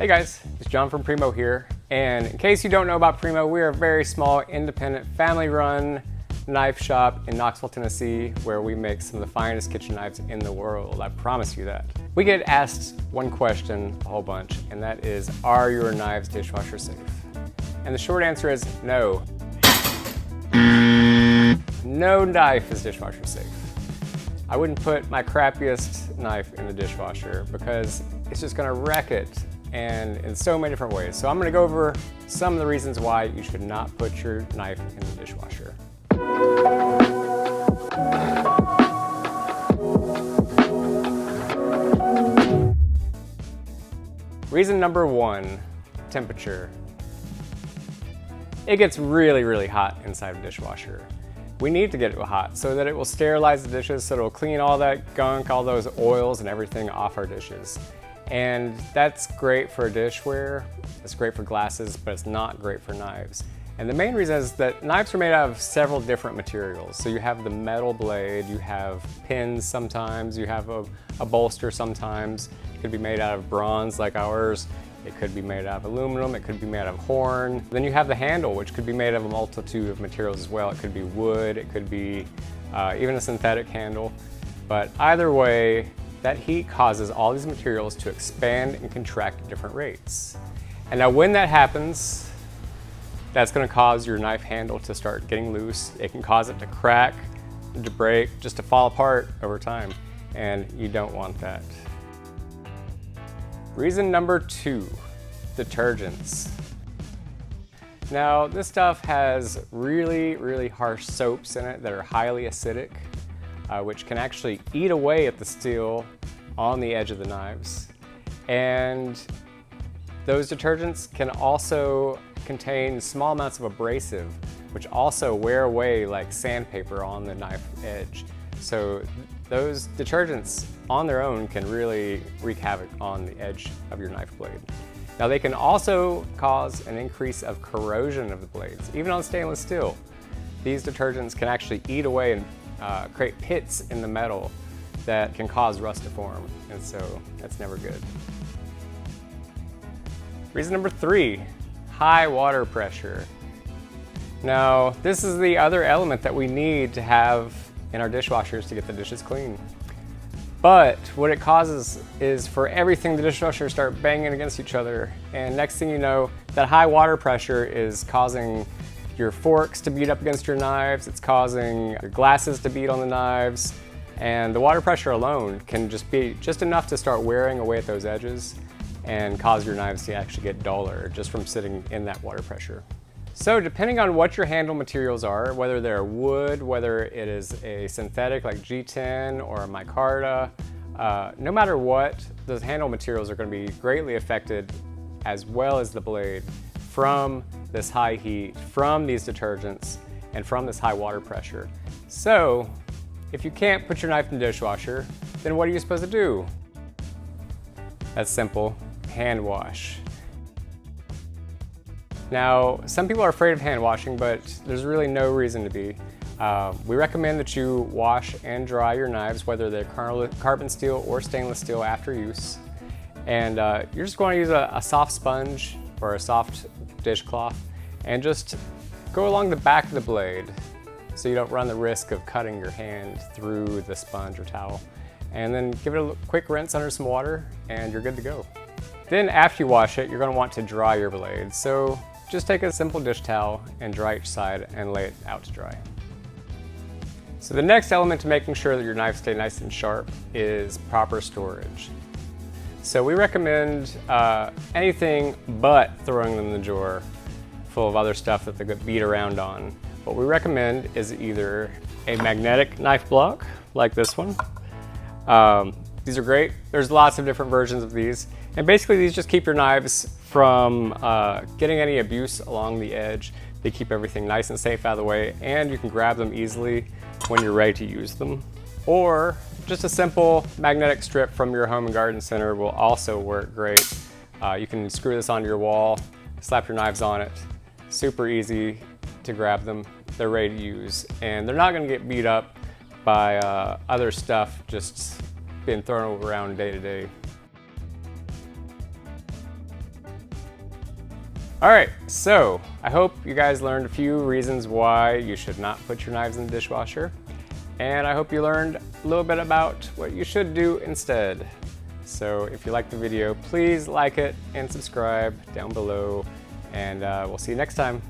Hey guys, it's John from Primeaux here, and in case you don't know about Primeaux, we are a very small, independent, family-run knife shop in Knoxville, Tennessee, where we make some of the finest kitchen knives in the world. I promise you that. We get asked one question a whole bunch, and that is, are your knives dishwasher safe? And the short answer is no. No knife is dishwasher safe. I wouldn't put my crappiest knife in the dishwasher because it's just gonna wreck it, and in so many different ways. So I'm gonna go over some of the reasons why you should not put your knife in the dishwasher. Reason number one, temperature. It gets really, really hot inside a dishwasher. We need to get it hot so that it will sterilize the dishes, so it'll clean all that gunk, all those oils and everything off our dishes. And that's great for dishware, it's great for glasses, but it's not great for knives. And the main reason is that knives are made out of several different materials. So you have the metal blade, you have pins sometimes, you have a bolster sometimes. It could be made out of bronze like ours. It could be made out of aluminum, it could be made out of horn. Then you have the handle, which could be made of a multitude of materials as well. It could be wood, it could be even a synthetic handle. But either way, that heat causes all these materials to expand and contract at different rates. And now when that happens, that's gonna cause your knife handle to start getting loose. It can cause it to crack, to break, just to fall apart over time. And you don't want that. Reason number two, detergents. Now, this stuff has really, really harsh soaps in it that are highly acidic, which can actually eat away at the steel on the edge of the knives. And those detergents can also contain small amounts of abrasive, which also wear away like sandpaper on the knife edge. So those detergents on their own can really wreak havoc on the edge of your knife blade. Now they can also cause an increase of corrosion of the blades, even on stainless steel. These detergents can actually eat away and create pits in the metal that can cause rust to form, and so that's never good. Reason number three, high water pressure. Now, this is the other element that we need to have in our dishwashers to get the dishes clean. But what it causes is for everything the dishwasher start banging against each other, and next thing you know, that high water pressure is causing your forks to beat up against your knives, it's causing your glasses to beat on the knives, and the water pressure alone can just be enough to start wearing away at those edges and cause your knives to actually get duller just from sitting in that water pressure. So depending on what your handle materials are, whether they're wood, whether it is a synthetic like G10 or a micarta, no matter what, those handle materials are going to be greatly affected, as well as the blade, from this high heat, from these detergents, and from this high water pressure. So if you can't put your knife in the dishwasher, then what are you supposed to do? That's simple, hand wash. Now, some people are afraid of hand washing, but there's really no reason to be. We recommend that you wash and dry your knives, whether they're carbon steel or stainless steel, after use. And you're just going to use a soft sponge or a soft dishcloth and just go along the back of the blade so you don't run the risk of cutting your hand through the sponge or towel. And then give it a quick rinse under some water and you're good to go. Then after you wash it, you're going to want to dry your blade. So just take a simple dish towel and dry each side and lay it out to dry. So the next element to making sure that your knives stay nice and sharp is proper storage. So we recommend anything but throwing them in the drawer full of other stuff that they could beat around on. What we recommend is either a magnetic knife block like this one. These are great. There's lots of different versions of these. And basically these just keep your knives from getting any abuse along the edge. They keep everything nice and safe out of the way, and you can grab them easily when you're ready to use them. Or just a simple magnetic strip from your home and garden center will also work great. You can screw this onto your wall, slap your knives on it. Super easy to grab them. They're ready to use, and they're not going to get beat up by other stuff just being thrown around day to day. All right, so I hope you guys learned a few reasons why you should not put your knives in the dishwasher. And I hope you learned a little bit about what you should do instead. So if you liked the video, please like it and subscribe down below, and we'll see you next time.